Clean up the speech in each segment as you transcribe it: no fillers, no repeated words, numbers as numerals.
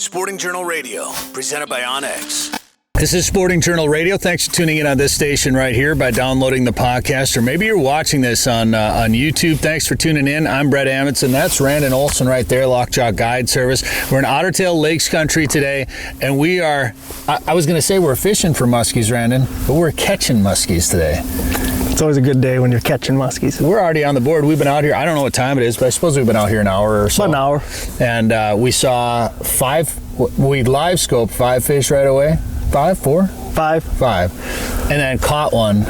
Sporting Journal Radio, presented by Onyx. This is Sporting Journal Radio. Thanks for tuning in on this station right here by downloading the podcast, or maybe you're watching this on YouTube. Thanks for tuning in. I'm Brett Amundsen. That's Randin Olson right there, Lockjaw Guide Service. We're in Otter Tail Lakes Country today, and we are, I was going to say we're fishing for muskies, Randin, but we're catching muskies today. It's always a good day when you're catching muskies. We're already on the board. We've been out here, I don't know what time it is, but I suppose we've been out here an hour or so. About an hour. And we saw we live scoped 5 fish right away. 5, 4? 5. And then caught one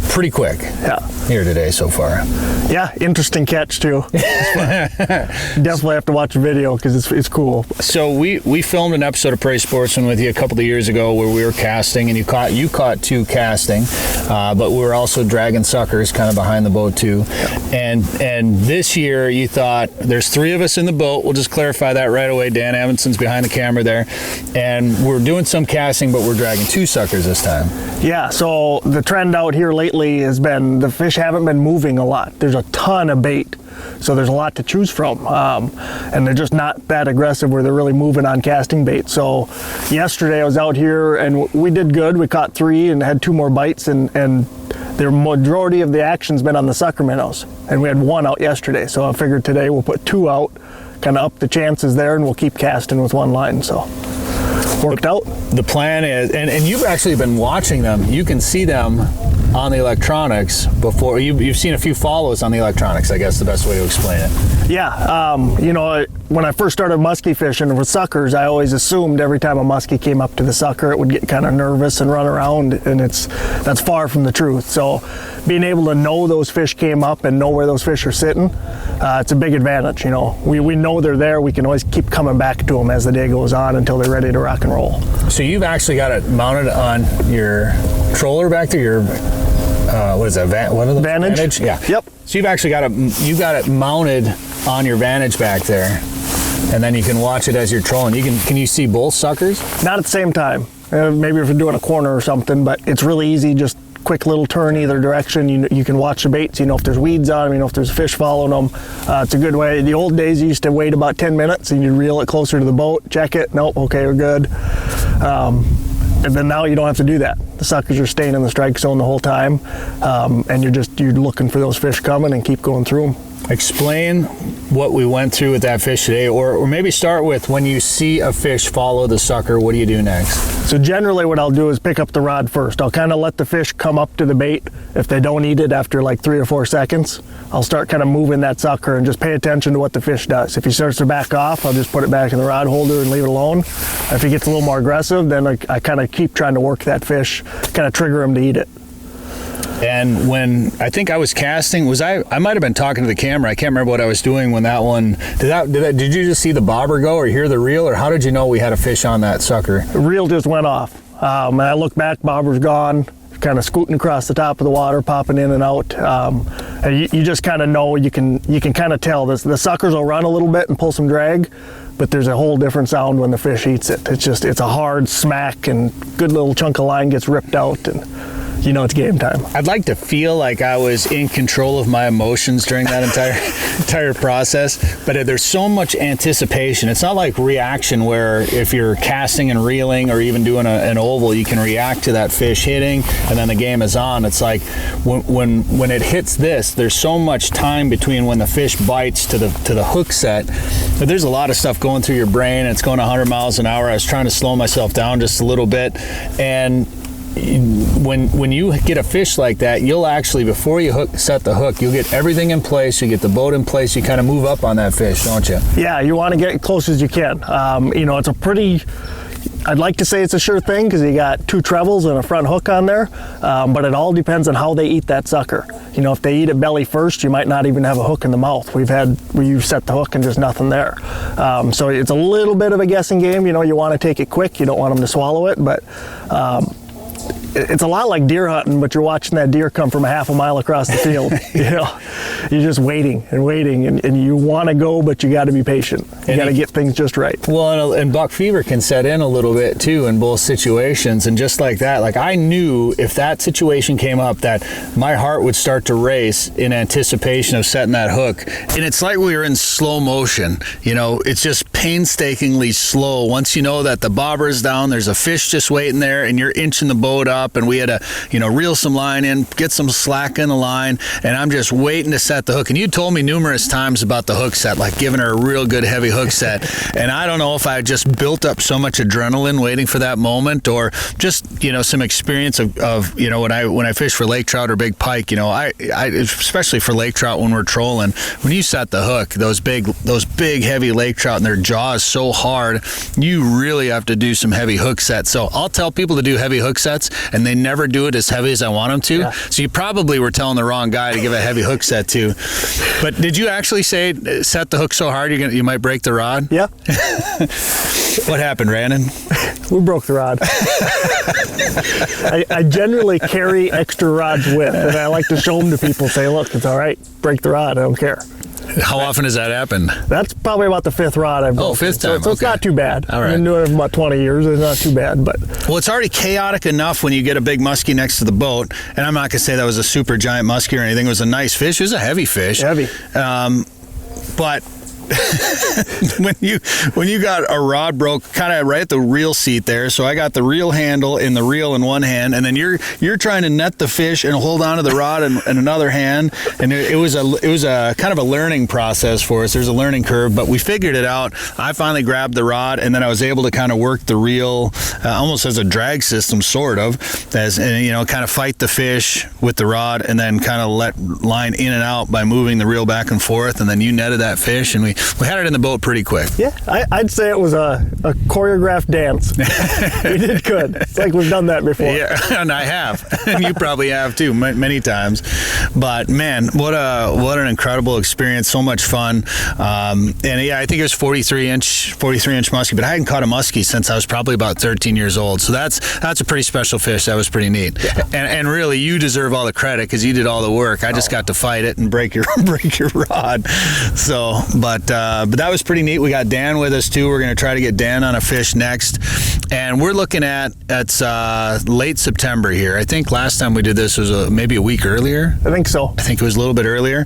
pretty quick. Yeah. Here today so far. Yeah, interesting catch too. Definitely have to watch the video because it's cool. So we filmed an episode of Prairie Sportsman with you a couple of years ago where we were casting, and you caught 2 casting, but we were also dragging suckers kind of behind the boat too. Yeah. And this year you thought there's 3 of us in the boat. We'll just clarify that right away. Dan Amundsen's behind the camera there, and we're doing some casting, but we're dragging 2 suckers this time. Yeah. So the trend out here lately has been the fish haven't been moving a lot. There's a ton of bait, so there's a lot to choose from, and they're just not that aggressive where they're really moving on casting bait. So yesterday I was out here and we did good. We caught 3 and had 2 more bites, and the majority of the action's been on the sucker minnows, and we had 1 out yesterday. So I figured today we'll put 2 out, kind of up the chances there, and we'll keep casting with 1 line. So worked out. The plan is, and you've actually been watching them. You can see them on the electronics before. You've seen a few follows on the electronics, I guess the best way to explain it. Yeah, when I first started muskie fishing with suckers, I always assumed every time a muskie came up to the sucker, it would get kind of nervous and run around, and that's far from the truth. So being able to know those fish came up and know where those fish are sitting, it's a big advantage. We know they're there. We can always keep coming back to them as the day goes on until they're ready to rock and roll. So you've actually got it mounted on your troller back there, your what is that? What are those? Vantage? Yeah. Yep. So you've actually got it mounted on your Vantage back there, and then you can watch it as you're trolling. Can you see both suckers? Not at the same time. Maybe if you're doing a corner or something, but it's really easy. Just quick little turn either direction. You can watch the baits. If there's weeds on them. If there's fish following them. It's a good way. The old days you used to wait about 10 minutes and you'd reel it closer to the boat, check it. Nope. Okay, we're good. And then now you don't have to do that. The suckers are staying in the strike zone the whole time, and you're looking for those fish coming and keep going through them. Explain what we went through with that fish today, or maybe start with when you see a fish follow the sucker, what do you do next? So generally what I'll do is pick up the rod first. I'll kind of let the fish come up to the bait. If they don't eat it after like 3 or 4 seconds, I'll start kind of moving that sucker and just pay attention to what the fish does. If he starts to back off, I'll just put it back in the rod holder and leave it alone. If he gets a little more aggressive, then I kind of keep trying to work that fish, kind of trigger him to eat it. And when I think I was casting, I might have been talking to the camera. I can't remember what I was doing when that one, did you just see the bobber go or hear the reel, or how did you know we had a fish on that sucker? The reel just went off. And I look back, bobber's gone, kind of scooting across the top of the water, popping in and out. And you just kind of know, you can kind of tell this. The suckers will run a little bit and pull some drag, but there's a whole different sound when the fish eats it. It's a hard smack, and good little chunk of line gets ripped out, and it's game time. I'd like to feel like I was in control of my emotions during that entire process, but there's so much anticipation. It's not like reaction where if you're casting and reeling or even doing an oval, you can react to that fish hitting and then the game is on. It's like when it hits this, there's so much time between when the fish bites to the hook set, but there's a lot of stuff going through your brain. It's going 100 miles an hour. I was trying to slow myself down just a little bit, and when you get a fish like that, you'll actually, before you set the hook, you'll get everything in place, you get the boat in place, you kind of move up on that fish, don't you? Yeah, you want to get as close as you can. It's a pretty, I'd like to say it's a sure thing because you got 2 trebles and a front hook on there, but it all depends on how they eat that sucker. If they eat it belly first, you might not even have a hook in the mouth. We've set the hook and there's nothing there. So it's a little bit of a guessing game. You want to take it quick, you don't want them to swallow it, but it's a lot like deer hunting, but you're watching that deer come from a half a mile across the field. You're just waiting and waiting, and you want to go, but you got to be patient. You got to get things just right. Well, and buck fever can set in a little bit too in both situations, and just like that, like I knew if that situation came up that my heart would start to race in anticipation of setting that hook. And it's like we were in slow motion. It's just painstakingly slow. Once you know that the bobber is down, there's a fish just waiting there, and you're inching the boat up, and we had to, reel some line in, get some slack in the line, and I'm just waiting to set the hook. And you told me numerous times about the hook set, like giving her a real good heavy hook set. And I don't know if I just built up so much adrenaline waiting for that moment, or just, some experience of when I fish for lake trout or big pike, I especially for lake trout when we're trolling, when you set the hook, those big heavy lake trout and their jaws so hard, you really have to do some heavy hook sets. So I'll tell people to do heavy hook sets, and they never do it as heavy as I want them to. Yeah. So you probably were telling the wrong guy to give a heavy hook set to. But did you actually say set the hook so hard you might break the rod? Yeah. What happened, Randin? We broke the rod. I generally carry extra rods with, and I like to show them to people. Say, look, it's all right. Break the rod. I don't care. How often does that happen? That's probably about the fifth rod I've broken. Oh, fifth time. So it's not too bad. All right. I've been doing it for about 20 years. It's not too bad. But well, it's already chaotic enough when you get a big muskie next to the boat. And I'm not going to say that was a super giant muskie or anything. It was a nice fish. It was a heavy fish. Heavy. But when you got a rod broke kind of right at the reel seat there, so I got the reel handle and the reel in one hand, and then you're trying to net the fish and hold on to the rod in another hand, and it was a kind of a learning process for us. There's a learning curve, but we figured it out. I finally grabbed the rod, and then I was able to kind of work the reel almost as a drag system, sort of, kind of fight the fish with the rod, and then kind of let line in and out by moving the reel back and forth, and then you netted that fish, and we had it in the boat pretty quick. Yeah, I'd say it was a choreographed dance. We did good. It's like we've done that before. Yeah, and I have. And you probably have too, many times. But man, what an incredible experience. So much fun. And yeah, I think it was 43 inch muskie, but I hadn't caught a muskie since I was probably about 13 years old. So that's a pretty special fish. That was pretty neat. Yeah. And really, you deserve all the credit because you did all the work. I just got to fight it and break your rod. So, but that was pretty neat. We got Dan with us too. We're going to try to get Dan on a fish next, and we're looking at late September here. I think last time we did this was maybe a week earlier. I think so. I think it was a little bit earlier.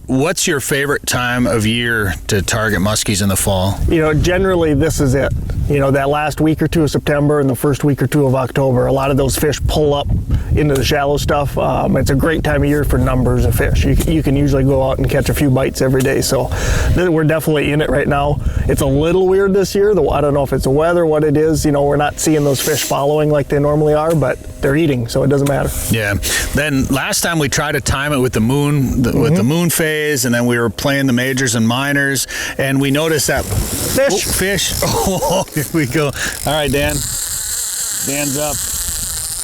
What's your favorite time of year to target muskies in the fall? Generally this is it. That last week or two of September and the first week or two of October, a lot of those fish pull up into the shallow stuff. It's a great time of year for numbers of fish. You can usually go out and catch a few bites every day. So we're definitely in it right now. It's a little weird this year, though. I don't know if it's the weather, what it is. We're not seeing those fish following like they normally are, but they're eating, so it doesn't matter. Yeah. Then last time we tried to time it with the moon, with the moon phase, and then we were playing the majors and minors, and we noticed that fish. Oh, here we go. All right, Dan. Dan's up.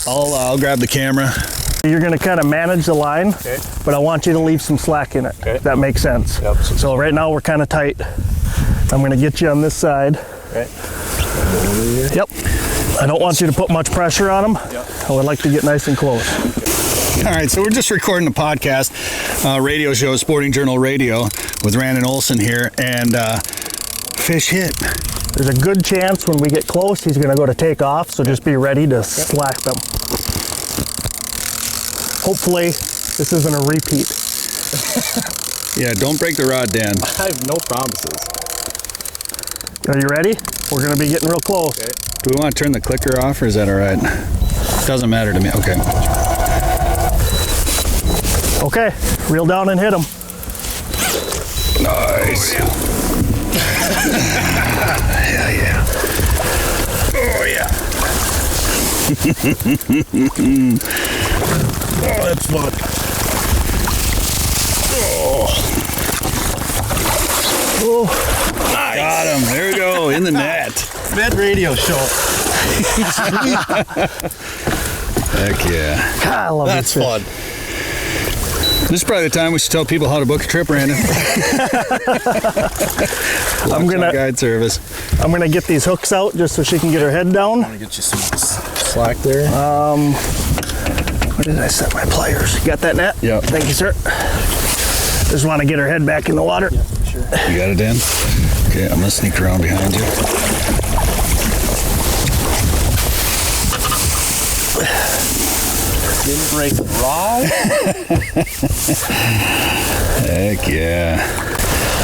I'll grab the camera. You're going to kind of manage the line, okay, but I want you to leave some slack in it. Okay. If that makes sense. Yep. So right now we're kind of tight. I'm going to get you on this side. Okay. Yep. I don't want you to put much pressure on them. Yep. I would like to get nice and close. All right, so we're just recording a podcast, radio show, Sporting Journal Radio, with Randin Olson here, and fish hit. There's a good chance when we get close he's going to go to take off, so just be ready to slack them. Hopefully this isn't a repeat. Yeah, don't break the rod, Dan. I have no promises. Are you ready? We're going to be getting real close. Okay. Do we want to turn the clicker off, or is that all right? Doesn't matter to me. Okay. Okay, reel down and hit him. Nice. Oh, yeah. Yeah. Oh, yeah. Oh, that's fun. Oh. Nice. Got him. There we go. In the net. Med radio show. Heck yeah. God, I love That's fun. This is probably the time we should tell people how to book a trip, Randin. I'm gonna guide service. I'm gonna get these hooks out just so she can get her head down. I'm gonna get you some slack there. Where did I set my pliers? You got that, Nat? Yep. Thank you, sir. Just want to get her head back in the water. Yeah, for sure. You got it, Dan? Okay, I'm gonna sneak around behind you. Didn't break the rod. Heck yeah.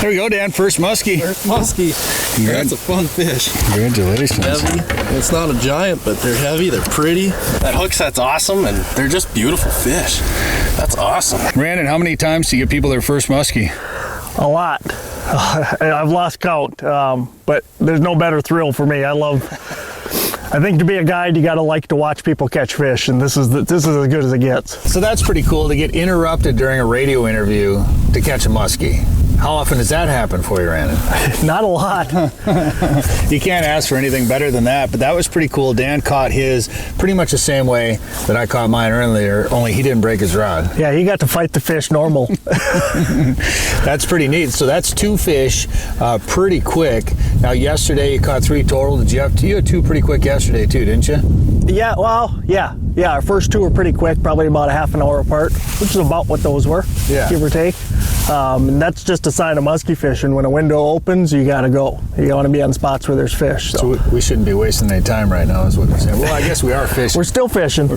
There we go, Dan. First muskie. First muskie. That's a fun fish. Congratulations. Heavy. It's not a giant, but they're heavy. They're pretty. That hook set's awesome, and they're just beautiful fish. That's awesome. Randin, how many times do you get people their first muskie? A lot. I've lost count, but there's no better thrill for me. I think to be a guide, you got to like to watch people catch fish, and this is as good as it gets. So that's pretty cool to get interrupted during a radio interview to catch a muskie. How often does that happen for you, Randin? Not a lot. You can't ask for anything better than that, but that was pretty cool. Dan caught his pretty much the same way that I caught mine earlier, only he didn't break his rod. Yeah, he got to fight the fish normal. That's pretty neat. So that's 2 fish pretty quick. Now, yesterday you caught 3 total. You had 2 pretty quick yesterday too, didn't you? Yeah, well, yeah. Our first 2 were pretty quick, probably about a half an hour apart, which is about what those were, give or take. And that's just a sign of musky fishing. When a window opens, you got to go. You want to be on spots where there's fish. So we shouldn't be wasting any time right now, is what you're saying. Well, I guess we are fishing. We're still fishing.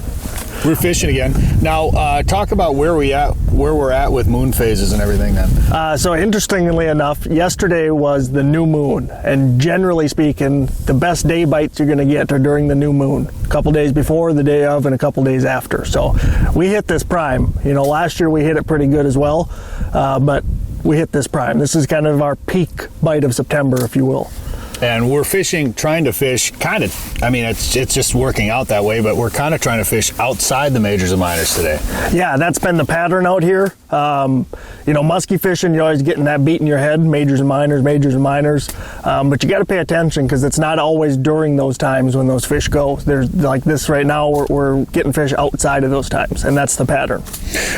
We're fishing again. Now, talk about where we're at with moon phases and everything then. So interestingly enough, yesterday was the new moon, and generally speaking, the best day bites you're going to get are during the new moon. A couple days before, the day of, and a couple days after. So we hit this prime. Last year we hit it pretty good as well, but we hit this prime. This is kind of our peak bite of September, if you will. And we're trying to fish it's just working out that way, but we're kind of trying to fish outside the majors and minors today. Yeah, that's been the pattern out here. Musky fishing, you're always getting that beat in your head, majors and minors. But you got to pay attention because it's not always during those times when those fish go. There's like this right now, we're getting fish outside of those times, and that's the pattern.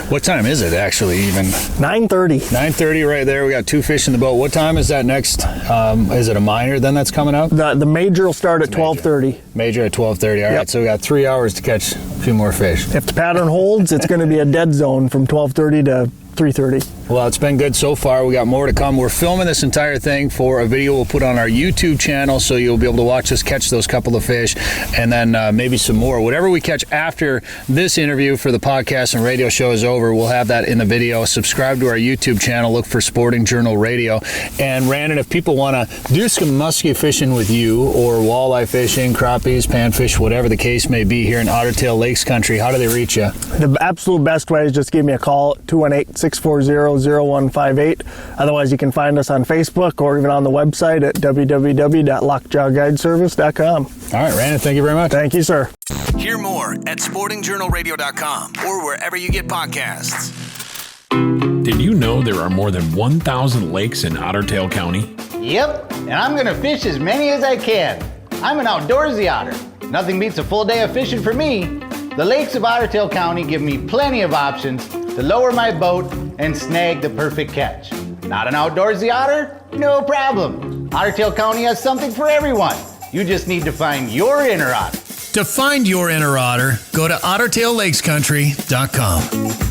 What time is it actually even? 9:30. 9:30 right there. We got 2 fish in the boat. What time is that next? Is it a minor then that's coming up? The major will start at 12:30. Major at 12:30. All right, so we got 3 hours to catch a few more fish. If the pattern holds, it's going to be a dead zone from 12:30 to 3:30. Well, it's been good so far. We got more to come. We're filming this entire thing for a video we'll put on our YouTube channel, so you'll be able to watch us catch those couple of fish, and then maybe some more. Whatever we catch after this interview for the podcast and radio show is over, we'll have that in the video. Subscribe to our YouTube channel. Look for Sporting Journal Radio. And Randin, if people want to do some musky fishing with you, or walleye fishing, crappies, panfish, whatever the case may be here in Otter Tail Lakes Country, how do they reach you? The absolute best way is just give me a call at 218-640-0158. Otherwise, you can find us on Facebook or even on the website at www.lockjawguideservice.com. All right, Randin, thank you very much. Thank you, sir. Hear more at sportingjournalradio.com or wherever you get podcasts. Did you know there are more than 1,000 lakes in Otter Tail County? Yep, and I'm gonna fish as many as I can. I'm an outdoorsy otter. Nothing beats a full day of fishing for me. The lakes of Otter Tail County give me plenty of options to lower my boat and snag the perfect catch. Not an outdoorsy otter? No problem. Otter Tail County has something for everyone. You just need to find your inner otter. To find your inner otter, go to OtterTailLakesCountry.com.